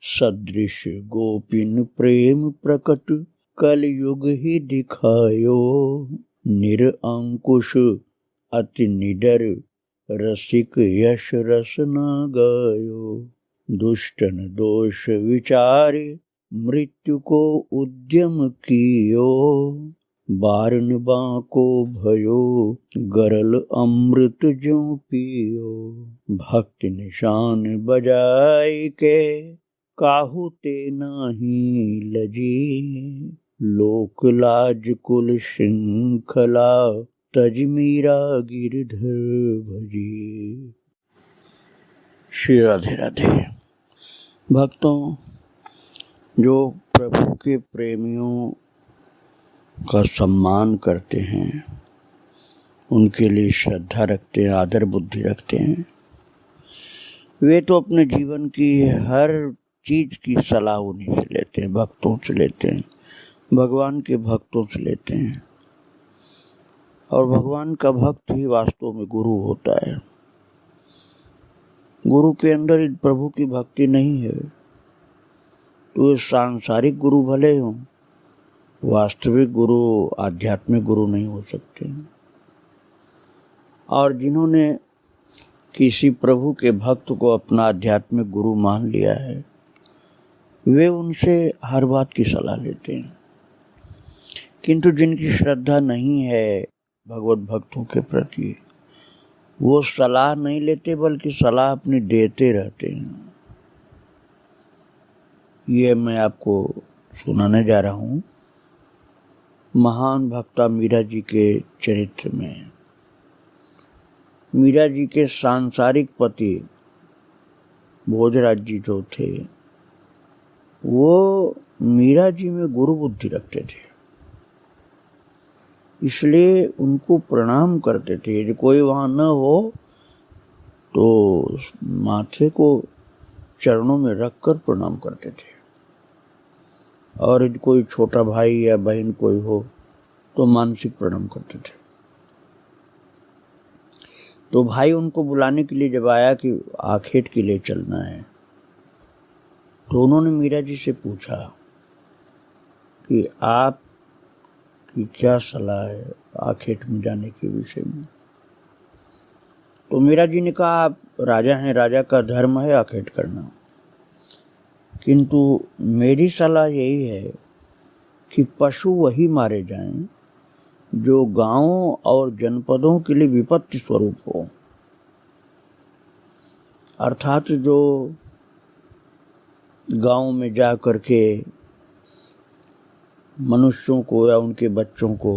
सदृश गोपिन प्रेम प्रकट कलयुग ही दिखायो। निरअंकुश अति निडर रसिक यश रस न गायो। दुष्टन दोष विचारे मृत्यु को उद्यम कियो। बारन बाको भयो गरल अमृत ज्यों पियो। भक्ति निशान बजाय के काहू ते नाही लजी। लोक लाज कुल श्रृंखला तज मीरा गिरधर भजी। श्री राधे राधे। भक्तों, जो प्रभु के प्रेमियों का सम्मान करते हैं, उनके लिए श्रद्धा रखते हैं, आदर बुद्धि रखते हैं, वे तो अपने जीवन की हर चीज की सलाह उन्हीं से लेते हैं, भक्तों से लेते हैं, भगवान के भक्तों से लेते हैं। और भगवान का भक्त ही वास्तव में गुरु होता है। गुरु के अंदर प्रभु की भक्ति नहीं है तो ये सांसारिक गुरु भले हों, वास्तविक गुरु आध्यात्मिक गुरु नहीं हो सकते। और जिन्होंने किसी प्रभु के भक्त को अपना आध्यात्मिक गुरु मान लिया है, वे उनसे हर बात की सलाह लेते हैं। किंतु जिनकी श्रद्धा नहीं है भगवत भक्तों के प्रति, वो सलाह नहीं लेते बल्कि सलाह अपनी देते रहते हैं। ये मैं आपको सुनाने जा रहा हूँ महान भक्ता मीरा जी के चरित्र में। मीरा जी के सांसारिक पति भोजराज जी जो थे, वो मीरा जी में गुरु बुद्धि रखते थे, इसलिए उनको प्रणाम करते थे। यदि कोई वहाँ न हो तो माथे को चरणों में रखकर प्रणाम करते थे। और यदि कोई छोटा भाई या बहन कोई हो तो मानसिक प्रणाम करते थे। तो भाई उनको बुलाने के लिए जब आया कि आखेट के लिए चलना है, तो उन्होंने मीरा जी से पूछा कि आप की क्या सलाह है आखेट में जाने के विषय में। तो मीरा जी ने कहा, आप राजा हैं, राजा का धर्म है आखेट करना, किंतु मेरी सलाह यही है कि पशु वही मारे जाएं जो गांवों और जनपदों के लिए विपत्ति स्वरूप हो। अर्थात जो गांव में जा करके मनुष्यों को या उनके बच्चों को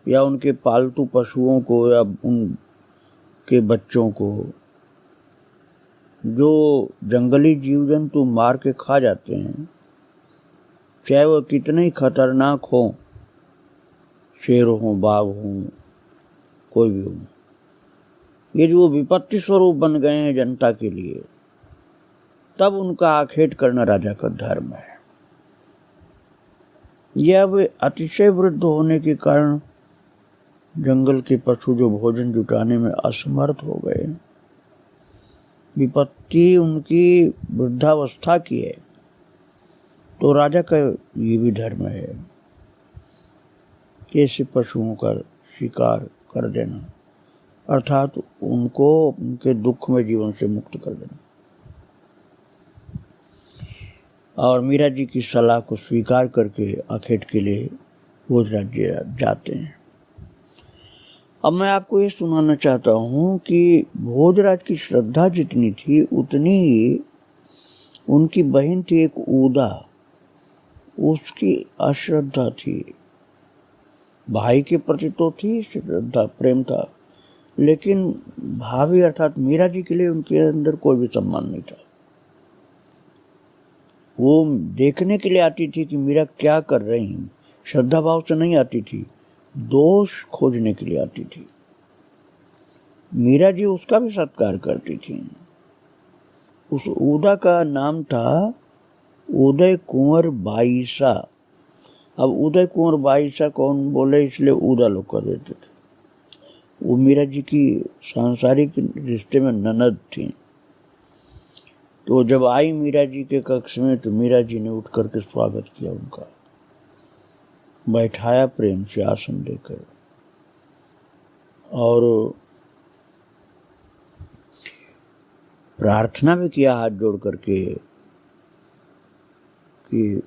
या उनके पालतू पशुओं को या उनके बच्चों को जो जंगली जीव जंतु मार के खा जाते हैं, चाहे वह कितने ही खतरनाक हों, शेर हों, बाघ हों, कोई भी हो, ये जो विपत्ति स्वरूप बन गए हैं जनता के लिए, तब उनका आखेट करना राजा का धर्म है। यह वे अतिशय वृद्ध होने के कारण जंगल के पशु जो भोजन जुटाने में असमर्थ हो गए, विपत्ति उनकी वृद्धावस्था की है, तो राजा का ये भी धर्म है कि ऐसे पशुओं का शिकार कर देना, अर्थात उनको उनके दुख में जीवन से मुक्त कर देना। और मीरा जी की सलाह को स्वीकार करके आखेट के लिए भोजराज जी जाते हैं। अब मैं आपको ये सुनाना चाहता हूँ कि भोजराज की श्रद्धा जितनी थी उतनी ही उनकी बहन थी एक ऊदा, उसकी अश्रद्धा थी। भाई के प्रति तो थी श्रद्धा, प्रेम था, लेकिन भाभी अर्थात मीरा जी के लिए उनके अंदर कोई भी सम्मान नहीं था। वो देखने के लिए आती थी कि मीरा क्या कर रही हैं, श्रद्धा भाव से नहीं आती थी, दोष खोजने के लिए आती थी। मीरा जी उसका भी सत्कार करती थी। उस ऊदा का नाम था उदय कुंवर बाईसा। अब उदय कुंवर बाईसा कौन बोले, इसलिए ऊदा लोग कर देते थे। वो मीरा जी की सांसारिक रिश्ते में ननद थी। तो जब आई मीरा जी के कक्ष में तो मीरा जी ने उठ करके स्वागत किया उनका, बैठाया प्रेम से आसन देकर और प्रार्थना भी किया हाथ जोड़ करके कि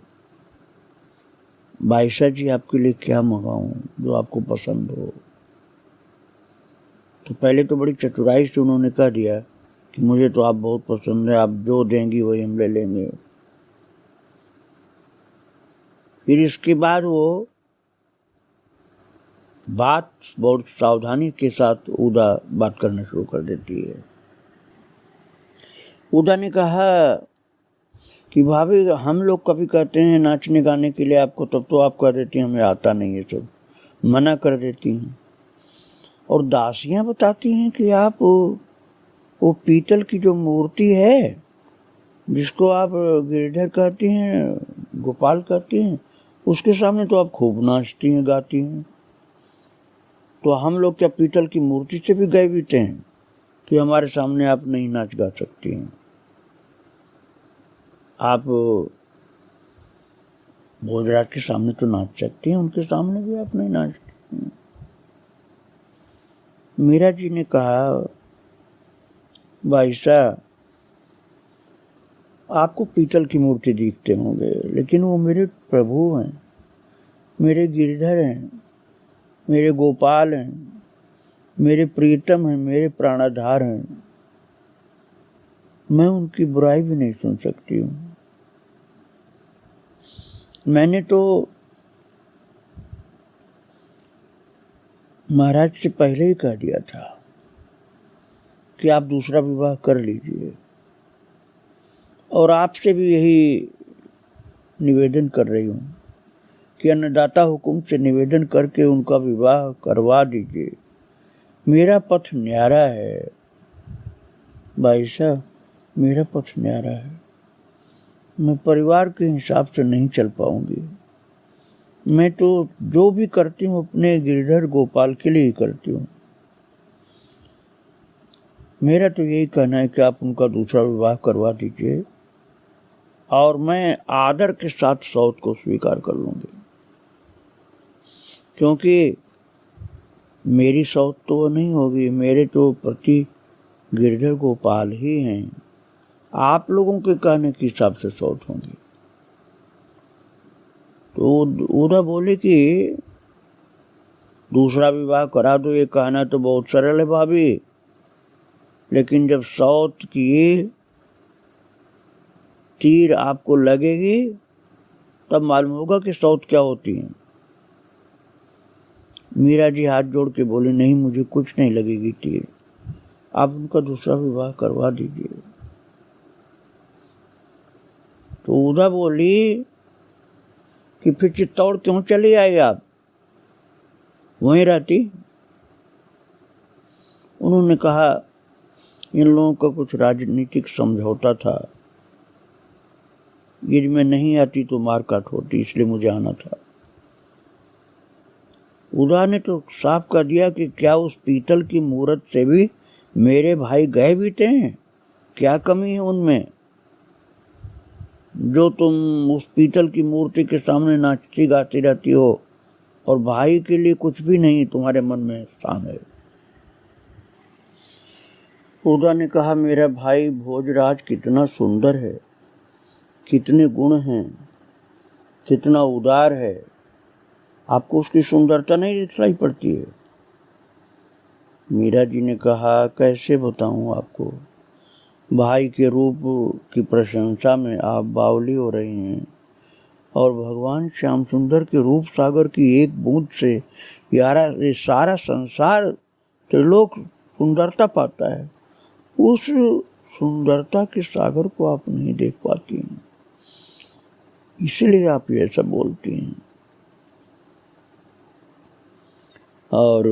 बाईसा जी आपके लिए क्या मंगाऊं जो आपको पसंद हो। तो पहले तो बड़ी चतुराई से उन्होंने कह दिया कि मुझे तो आप बहुत पसंद है, आप जो देंगी वही हम ले लेंगे। फिर इसके बाद वो बात बहुत सावधानी के साथ उदा बात करना शुरू कर देती है। उदा ने कहा कि भाभी हम लोग कभी कहते हैं नाचने गाने के लिए आपको, तब तो आप कह देती हैं हमें आता नहीं है, सब मना कर देती हैं। और दासियां बताती हैं कि आप वो पीतल की जो मूर्ति है जिसको आप गिरधर कहती हैं, गोपाल कहती हैं, उसके सामने तो आप खूब नाचती हैं, गाती हैं। तो हम लोग क्या पीतल की मूर्ति से भी गए बीते हैं कि हमारे सामने आप नहीं नाच गा सकती हैं? आप भोजराज के सामने तो नाच सकती हैं, उनके सामने भी आप नहीं नाचती हैं। मीरा जी ने कहा बाईसा आपको पीतल की मूर्ति दिखते होंगे, लेकिन वो मेरे प्रभु हैं, मेरे गिरधर हैं, मेरे गोपाल हैं, मेरे प्रीतम हैं, मेरे प्राणाधार हैं। मैं उनकी बुराई भी नहीं सुन सकती हूँ। मैंने तो महाराज से पहले ही कह दिया था कि आप दूसरा विवाह कर लीजिए, और आपसे भी यही निवेदन कर रही हूँ कि अन्नदाता हुकुम से निवेदन करके उनका विवाह करवा दीजिए। मेरा पथ न्यारा है बाईसा, मेरा पथ न्यारा है। मैं परिवार के हिसाब से नहीं चल पाऊंगी। मैं तो जो भी करती हूँ अपने गिरधर गोपाल के लिए ही करती हूँ। मेरा तो यही कहना है कि आप उनका दूसरा विवाह करवा दीजिए और मैं आदर के साथ सौत को स्वीकार कर लूँगी, क्योंकि मेरी सौत तो वो नहीं होगी, मेरे तो पति गिरधर गोपाल ही हैं। आप लोगों के कहने के हिसाब से सौत होंगी। तो उदा बोले कि दूसरा विवाह करा दो, ये कहना तो बहुत सरल है भाभी, लेकिन जब सौत की तीर आपको लगेगी तब मालूम होगा कि सौत क्या होती है। मीरा जी हाथ जोड़ के बोले नहीं, मुझे कुछ नहीं लगेगी तीर, आप उनका दूसरा विवाह करवा दीजिए। तो उदा बोली कि फिर चित्तौड़ क्यों चली आई, आप वहीं रहती। उन्होंने कहा इन लोगों का कुछ राजनीतिक समझौता था, यदि मैं नहीं आती तो मारकाट होती, इसलिए मुझे आना था। उदा ने तो साफ कर दिया कि क्या उस पीतल की मूर्त से भी मेरे भाई गए बीते हैं? क्या कमी है उनमें जो तुम उस पीतल की मूर्ति के सामने नाचती गाती रहती हो और भाई के लिए कुछ भी नहीं तुम्हारे मन में स्थान है? उदा ने कहा मेरा भाई भोजराज कितना सुंदर है, कितने गुण हैं, कितना उदार है, आपको उसकी सुंदरता नहीं दिखाई पड़ती है? मीरा जी ने कहा कैसे बताऊं आपको, भाई के रूप की प्रशंसा में आप बावली हो रही हैं और भगवान श्याम सुंदर के रूप सागर की एक बूंद से ये सारा संसार त्रिलोक सुंदरता पाता है। उस सुंदरता के सागर को आप नहीं देख पाती हैं, इसलिए आप ये सब बोलती हैं। और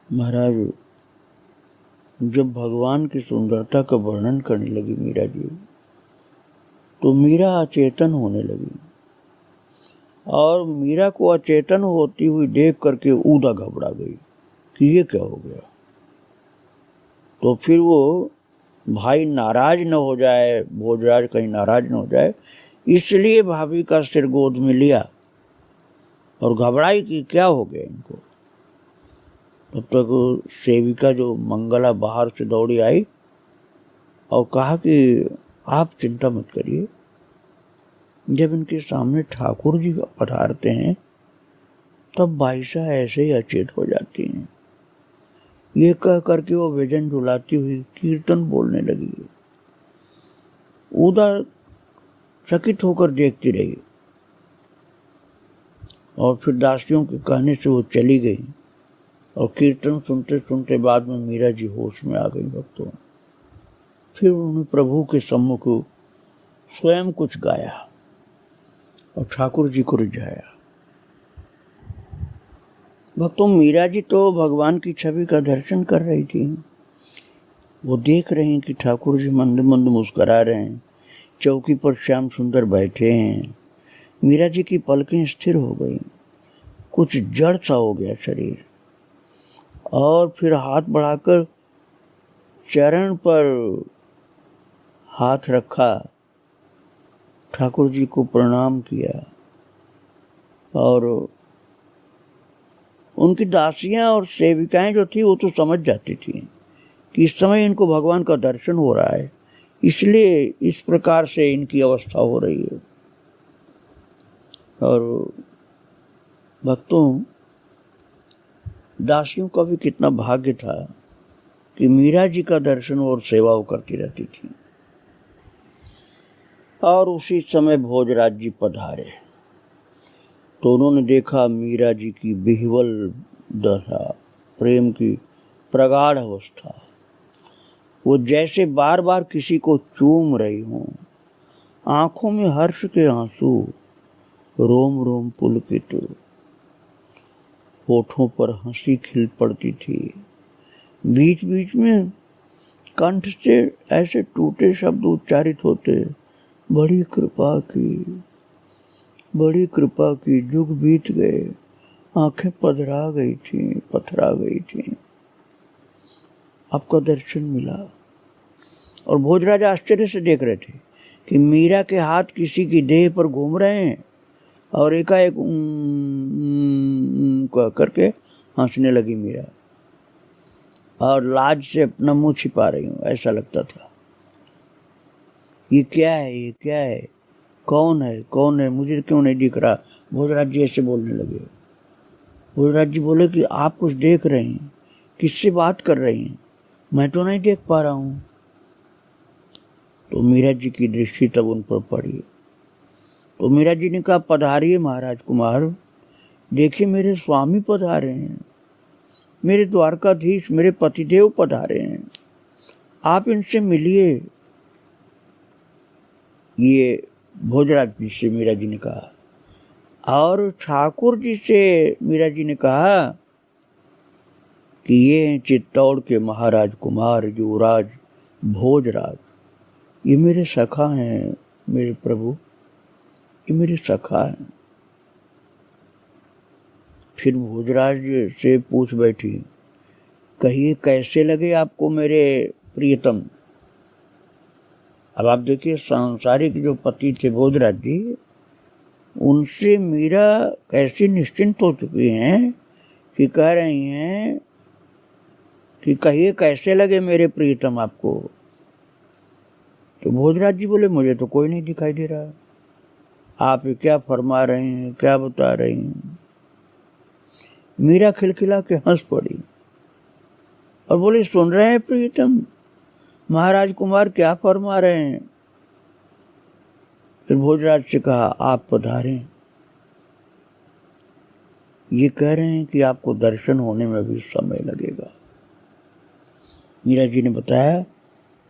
महाराज जब भगवान की सुंदरता का वर्णन करने लगी मीरा जी, तो मीरा अचेतन होने लगी और मीरा को अचेतन होती हुई देख करके उदा घबरा गई कि ये क्या हो गया। तो फिर वो भाई नाराज न हो जाए, भोजराज कहीं नाराज न हो जाए, इसलिए भाभी का सिर गोद में लिया और घबराई कि क्या हो गया इनको। तब तक सेविका जो मंगला बाहर से दौड़ी आई और कहा कि आप चिंता मत करिए। जब इनके सामने ठाकुर जी पधारते हैं तब बाईसा ऐसे ही अचेत हो जाती हैं। ये कह करके वो व्यजन डुलाती हुई कीर्तन बोलने लगी। उदा चकित होकर देखती रही और फिर दासियों के कहने से वो चली गई और कीर्तन सुनते सुनते बाद में मीरा जी होश में आ गई। भक्तों, फिर उन्होंने प्रभु के सम्मुख स्वयं कुछ गाया और ठाकुर जी को रिझाया। भक्तों, मीरा जी तो भगवान की छवि का दर्शन कर रही थी। वो देख रही कि ठाकुर जी मंद मंद मुस्करा रहे हैं, चौकी पर श्याम सुंदर बैठे हैं। मीरा जी की पलकें स्थिर हो गई, कुछ जड़ सा हो गया शरीर, और फिर हाथ बढ़ाकर चरण पर हाथ रखा, ठाकुर जी को प्रणाम किया। और उनकी दासियां और सेविकाएं जो थी वो तो समझ जाती थी कि इस समय इनको भगवान का दर्शन हो रहा है, इसलिए इस प्रकार से इनकी अवस्था हो रही है। और भक्तों, दासियों का भी कितना भाग्य था कि मीरा जी का दर्शन और सेवा वो करती रहती थी। और उसी समय भोजराज जी पधारे तो उन्होंने देखा मीरा जी की बिहवल दशा, प्रेम की प्रगाढ़ अवस्था। वो जैसे बार बार किसी को चूम रही हों, आंखों में हर्ष के आंसू, रोम रोम पुलकित, होठों पर हंसी खिल पड़ती थी। बीच बीच में कंठ से ऐसे टूटे शब्द उच्चारित होते, बड़ी कृपा की, बड़ी कृपा की। युग बीत गए, आंखें पथरा गई थी, आपका दर्शन मिला। और भोजराज आश्चर्य से देख रहे थे कि मीरा के हाथ किसी की देह पर घूम रहे हैं और एकाएक करके हंसने लगी मीरा, और लाज से अपना मुंह छिपा रही हूँ, ऐसा लगता था। ये क्या है, कौन है, मुझे क्यों नहीं दिख रहा? भोजराज जी ऐसे बोलने लगे। भोजराज जी बोले कि आप कुछ देख रहे हैं, किससे बात कर रही हैं? मैं तो नहीं देख पा रहा हूँ। तो मीरा जी की दृष्टि तब उन पर पड़ी। तो मीरा जी ने कहा, पधारिए महाराज कुमार, देखिए मेरे स्वामी पधारे हैं, मेरे द्वारकाधीश, मेरे पतिदेव पधारे हैं, आप इनसे मिलिए। ये भोजराज जी से मीरा जी ने कहा। और ठाकुर जी से मीरा जी ने कहा कि ये हैं चित्तौड़ के महाराज कुमार युवराज भोजराज, ये मेरे सखा हैं, मेरे प्रभु, ये मेरे सखा हैं। फिर भोजराज से पूछ बैठी, कहिए कैसे लगे आपको मेरे प्रियतम? अब आप देखिए, सांसारिक जो पति थे भोजराज जी, उनसे मीरा कैसी निश्चिंत हो चुकी हैं कि कह रही हैं कि कहिए कैसे लगे मेरे प्रियतम आपको। तो भोजराज जी बोले, मुझे तो कोई नहीं दिखाई दे रहा, आप क्या फरमा रहे हैं, क्या बता रही हैं? मीरा खिलखिला के हंस पड़ी और बोली, सुन रहे हैं प्रियतम, महाराज कुमार क्या फरमा रहे हैं? फिर भोजराज से कहा, आप पधारें, ये कह रहे हैं कि आपको दर्शन होने में भी समय लगेगा। मीरा जी ने बताया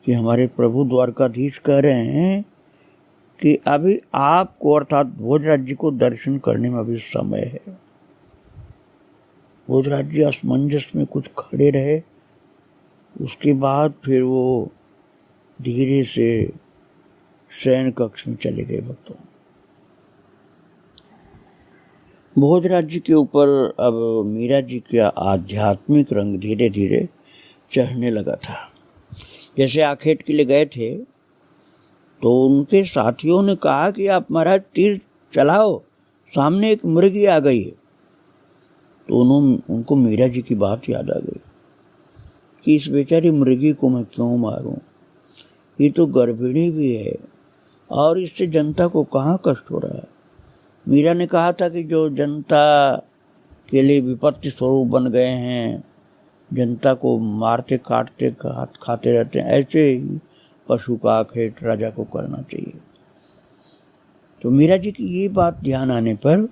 कि हमारे प्रभु द्वारकाधीश कह रहे हैं कि अभी आपको अर्थात भोजराज जी को दर्शन करने में भी समय है। भोजराज जी असमंजस में कुछ खड़े रहे, उसके बाद फिर वो धीरे से शयन कक्ष में चले गए। भक्तों, भोजराज जी के ऊपर अब मीरा जी का आध्यात्मिक रंग धीरे धीरे चढ़ने लगा था। जैसे आखेट के लिए गए थे तो उनके साथियों ने कहा कि आप महाराज तीर चलाओ, सामने एक मुर्गी आ गई है। तो उनको मीरा जी की बात याद आ गई कि इस बेचारी मुर्गी को मैं क्यों मारूं, ये तो गर्भिणी भी है और इससे जनता को कहाँ कष्ट हो रहा है। मीरा ने कहा था कि जो जनता के लिए विपत्ति स्वरूप बन गए हैं, जनता को मारते काटते खाते रहते हैं, ऐसे ही पशु का आखेट राजा को करना चाहिए। तो मीरा जी की ये बात ध्यान आने पर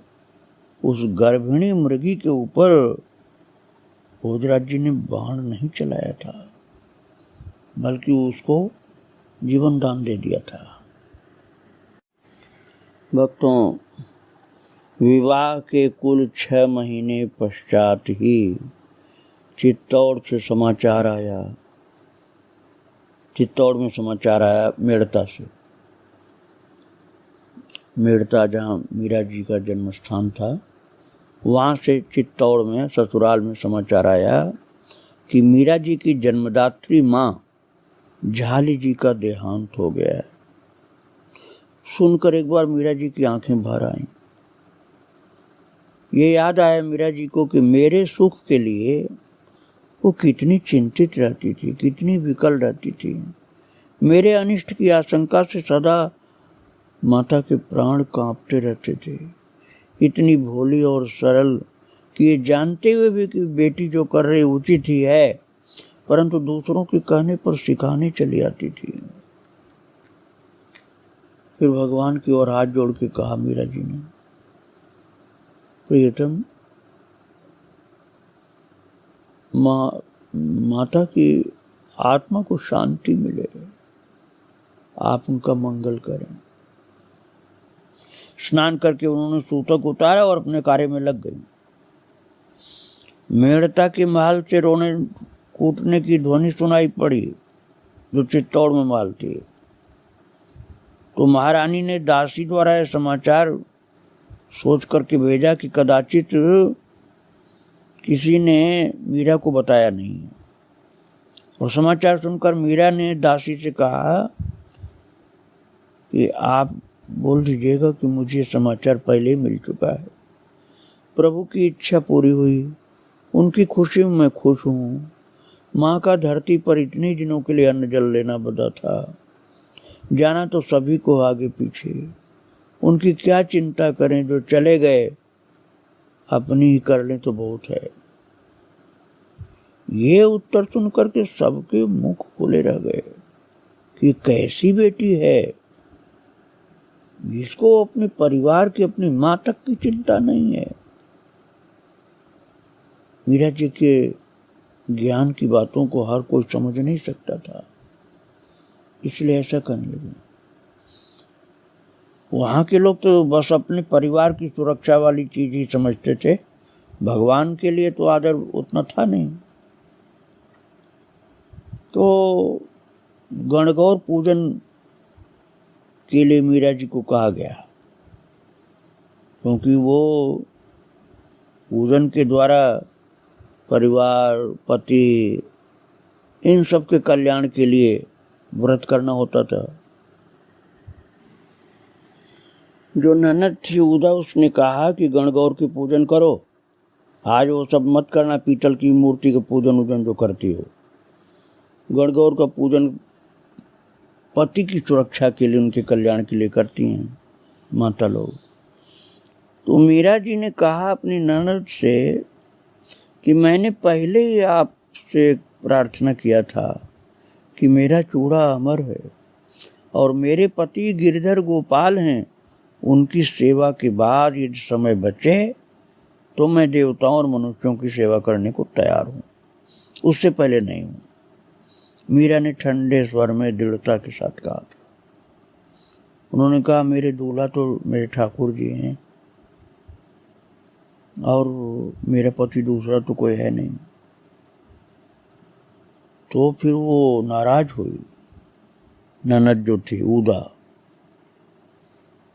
उस गर्भिणी मुर्गी के ऊपर भोजराज जी ने बाण नहीं चलाया था, बल्कि उसको जीवन दान दे दिया था। भक्तों, विवाह के कुल 6 महीने पश्चात ही चित्तौड़ से समाचार आया। चित्तौड़ में समाचार आया मेड़ता से। मेड़ता जहाँ मीरा जी का जन्म स्थान था, वहाँ से चित्तौड़ में ससुराल में समाचार आया कि मीरा जी की जन्मदात्री माँ झाली जी का देहांत हो गया है। सुनकर एक बार मीरा जी की आंखें भर आईं। ये याद आया मीरा जी को कि मेरे सुख के लिए वो कितनी चिंतित रहती थी, कितनी विकल रहती थी। मेरे अनिष्ट की आशंका से सदा माता के प्राण कांपते रहते थे। इतनी भोली और सरल कि ये जानते हुए भी कि बेटी जो कर रही उचित ही है, परंतु दूसरों के कहने पर सिखाने चली आती थी। फिर भगवान की ओर हाथ जोड़ के कहा मीरा जी ने, प्रियतम, माता की आत्मा को शांति मिले, आप उनका मंगल करें। स्नान करके उन्होंने सूतक उतारा और अपने कार्य में लग गई। मेड़ता के महल से रोने कूटने की ध्वनि सुनाई पड़ी, जो चित्तौड़ में महल थी। तो महारानी ने दासी द्वारा यह समाचार सोच करके भेजा कि कदाचित किसी ने मीरा को बताया नहीं। और समाचार सुनकर मीरा ने दासी से कहा कि आप बोल दीजिएगा कि मुझे समाचार पहले ही मिल चुका है। प्रभु की इच्छा पूरी हुई, उनकी खुशी में मैं खुश हूँ। माँ का धरती पर इतने दिनों के लिए अन्न जल लेना बदा था, जाना तो सभी को आगे पीछे। उनकी क्या चिंता करें, जो चले गए अपनी ही कर लें तो बहुत है। ये उत्तर सुनकर के सबके मुख खुले रह गए कि कैसी बेटी है, इसको अपने परिवार की, अपनी माँ तक की चिंता नहीं है। मीरा जी के ज्ञान की बातों को हर कोई समझ नहीं सकता था, इसलिए ऐसा करने लगे। वहाँ के लोग तो बस अपने परिवार की सुरक्षा वाली चीज ही समझते थे, भगवान के लिए तो आदर उतना था नहीं। तो गणगौर पूजन के लिए मीरा जी को कहा गया, क्योंकि वो पूजन के द्वारा परिवार, पति, इन सब के कल्याण के लिए व्रत करना होता था। जो ननद थी उदा, उसने कहा कि गणगौर की पूजन करो, आज वो सब मत करना, पीतल की मूर्ति का पूजन उजन जो करती हो। गणगौर का पूजन पति की सुरक्षा के लिए, उनके कल्याण के लिए करती हैं माता लोग। तो मीरा जी ने कहा अपनी ननद से कि मैंने पहले ही आपसे प्रार्थना किया था कि मेरा चूड़ा अमर है और मेरे पति गिरधर गोपाल हैं, उनकी सेवा के बाद यदि समय बचे तो मैं देवताओं और मनुष्यों की सेवा करने को तैयार हूँ, उससे पहले नहीं हूँ। मीरा ने ठंडे स्वर में दृढ़ता के साथ कहा था। उन्होंने कहा, मेरे दूल्हा तो मेरे ठाकुर जी हैं और मेरा पति दूसरा तो कोई है नहीं। तो फिर वो नाराज हुई, ननद जो थी उदा,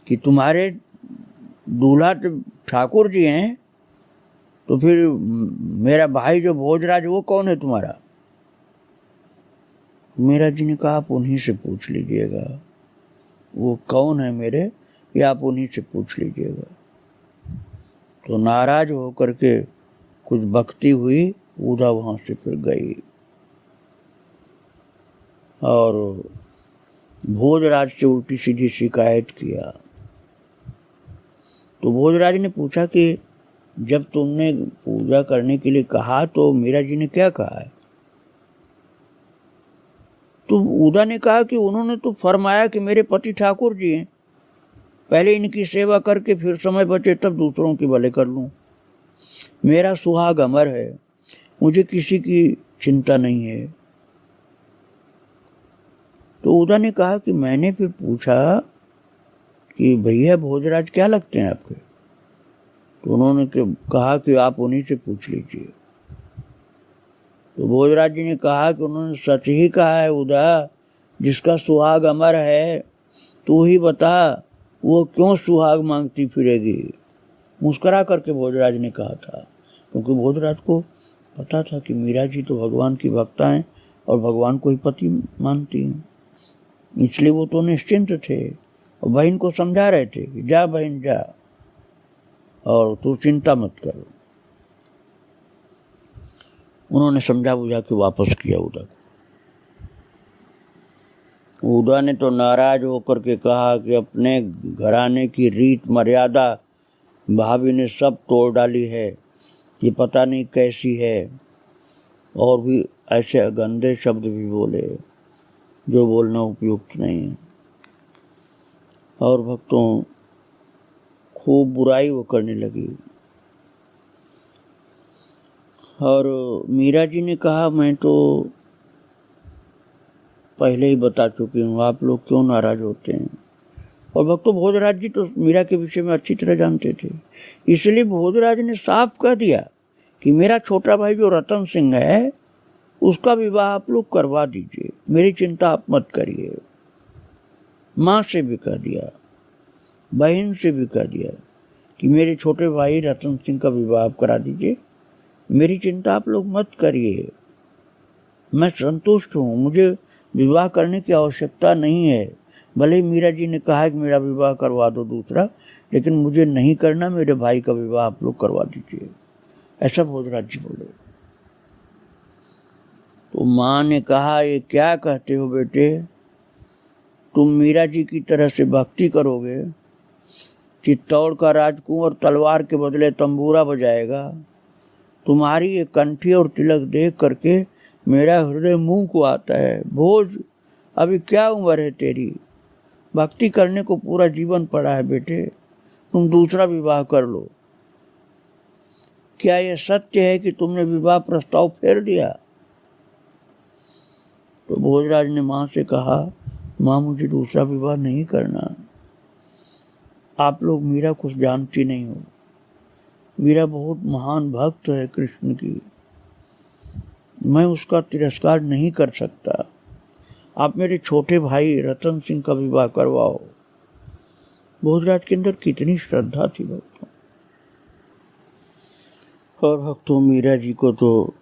कि तुम्हारे दूल्हा तो ठाकुर जी हैं, तो फिर मेरा भाई जो भोजराज वो कौन है तुम्हारा? मीरा जी ने कहा आप उन्हीं से पूछ लीजिएगा, वो कौन है मेरे, ये आप उन्हीं से पूछ लीजिएगा। तो नाराज होकर के कुछ बकती हुई उदा वहां से फिर गई और भोजराज से उल्टी सीधी शिकायत किया। तो भोजराज ने पूछा कि जब तुमने पूजा करने के लिए कहा तो मीरा जी ने क्या कहा है? तो उदा ने कहा कि उन्होंने तो फरमाया कि मेरे पति ठाकुर जी हैं, पहले इनकी सेवा करके फिर समय बचे तब दूसरों की भले कर लूं। मेरा सुहाग अमर है, मुझे किसी की चिंता नहीं है। तो उदा ने कहा कि मैंने फिर पूछा कि भैया भोजराज क्या लगते हैं आपके? तो उन्होंने कहा कि आप उन्हीं से पूछ लीजिए। तो भोजराज जी ने कहा कि उन्होंने सच ही कहा है उदा, जिसका सुहाग अमर है तू ही बता वो क्यों सुहाग मांगती फिरेगी। मुस्करा करके भोजराज ने कहा था, क्योंकि भोजराज को पता था कि मीरा जी तो भगवान की भक्ता हैं और भगवान को ही पति मानती हैं, इसलिए वो तो निश्चिंत थे और बहन को समझा रहे थे कि जा बहन जा और तू चिंता मत करो। उन्होंने समझा बुझा के वापस किया उदा को। उदा ने तो नाराज होकर के कहा कि अपने घराने की रीत मर्यादा भाभी ने सब तोड़ डाली है, ये पता नहीं कैसी है। और भी ऐसे गंदे शब्द भी बोले जो बोलना उपयुक्त नहीं है। और भक्तों खूब बुराई वो करने लगी। और मीरा जी ने कहा मैं तो पहले ही बता चुकी हूँ, आप लोग क्यों नाराज होते हैं। और भक्तों भोजराज जी तो मीरा के विषय में अच्छी तरह जानते थे, इसलिए भोजराज ने साफ कह दिया कि मेरा छोटा भाई जो रतन सिंह है उसका विवाह आप लोग करवा दीजिए, मेरी चिंता आप मत करिए। माँ से भी कह दिया, बहन से भी कह दिया कि मेरे छोटे भाई रतन सिंह का विवाह आप करा दीजिए, मेरी चिंता आप लोग मत करिए, मैं संतुष्ट हूँ, मुझे विवाह करने की आवश्यकता नहीं है। भले ही मीरा जी ने कहा कि मेरा विवाह करवा दो दूसरा, लेकिन मुझे नहीं करना, मेरे भाई का विवाह आप लोग करवा दीजिए, ऐसा भोजराज जी बोले। तो माँ ने कहा ये क्या कहते हो बेटे, तुम मीरा जी की तरह से भक्ति करोगे, चित्तौड़ का राजकुंवर तलवार के बदले तंबूरा बजाएगा, तुम्हारी ये कंठी और तिलक देख करके मेरा हृदय मुंह को आता है। भोज अभी क्या उम्र है तेरी, भक्ति करने को पूरा जीवन पड़ा है बेटे, तुम दूसरा विवाह कर लो। क्या यह सत्य है कि तुमने विवाह प्रस्ताव फेर दिया? तो भोजराज ने माँ से कहा माँ मुझे दूसरा विवाह नहीं करना, आप लोग मीरा कुछ जानती नहीं हो, मीरा बहुत महान भक्त है कृष्ण की, मैं उसका तिरस्कार नहीं कर सकता, आप मेरे छोटे भाई रतन सिंह का विवाह करवाओ। भोजराज के अंदर कितनी श्रद्धा थी भक्तों। और भक्तों मीरा जी को तो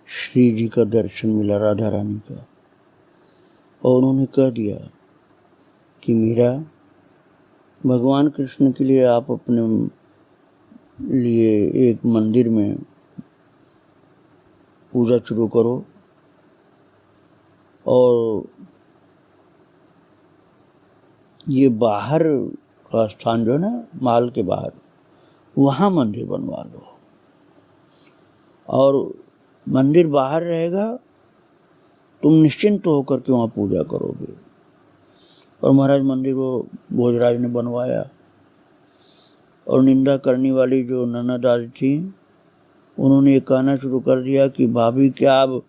श्री जी का दर्शन मिला, राधा रानी का, और उन्होंने कह दिया कि मीरा भगवान कृष्ण के लिए आप अपने लिए एक मंदिर में पूजा शुरू करो और ये बाहर का स्थान जो है ना माल के बाहर, वहाँ मंदिर बनवा लो और मंदिर बाहर रहेगा, तुम निश्चिंत होकर के वहाँ पूजा करोगे। और महाराज मंदिर वो भोजराज ने बनवाया। और निंदा करने वाली जो ननद आदि थी उन्होंने ये कहना शुरू कर दिया कि भाभी क्या अब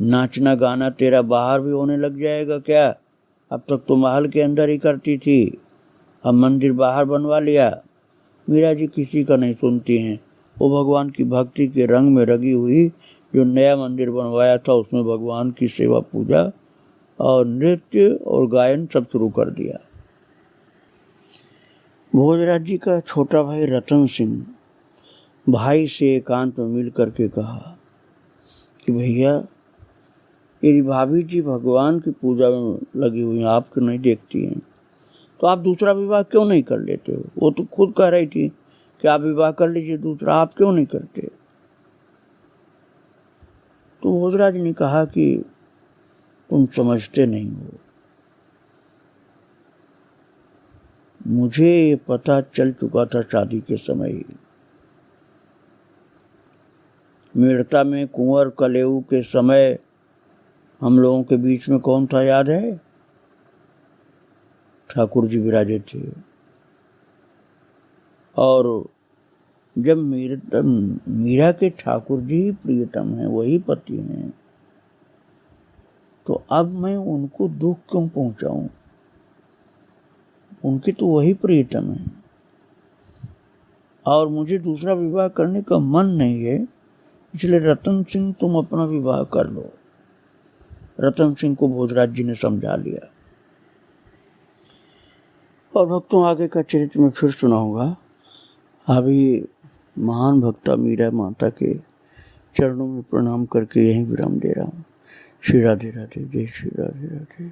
नाचना गाना तेरा बाहर भी होने लग जाएगा क्या, अब तक तो महल के अंदर ही करती थी, अब मंदिर बाहर बनवा लिया। मीरा जी किसी का नहीं सुनती हैं, वो भगवान की भक्ति के रंग में रंगी हुई जो नया मंदिर बनवाया था उसमें भगवान की सेवा पूजा और नृत्य और गायन सब शुरू कर दिया। भोजराज जी का छोटा भाई रतन सिंह भाई से एकांत में मिल करके कहा कि भैया यदि भाभी जी भगवान की पूजा में लगी हुई हैं, आपको नहीं देखती हैं, तो आप दूसरा विवाह क्यों नहीं कर लेते हो? वो तो खुद कह रही थी कि आप विवाह कर लीजिए दूसरा, आप क्यों नहीं करते? तो भोजराज ने कहा कि तुम समझते नहीं हो, मुझे ये पता चल चुका था शादी के समय ही। मेड़ता में कुंवर कलेऊ के समय हम लोगों के बीच में कौन था, याद है? ठाकुर जी विराजे थे। और जब मीरा के ठाकुर जी ही प्रियतम हैं, वही पति हैं, तो अब मैं उनको दुख क्यों पहुंचाऊं? उनकी तो वही प्रियतम है और मुझे दूसरा विवाह करने का मन नहीं है, इसलिए रतन सिंह तुम अपना विवाह कर लो। रतन सिंह को भोजराज जी ने समझा लिया। और भक्तों, आगे का चरित्र में फिर सुनाऊंगा। अभी महान भक्ता मीरा माता के चरणों में प्रणाम करके यहीं विराम दे रहा हूँ। श्री राधे राधे, जय श्री राधे राधे।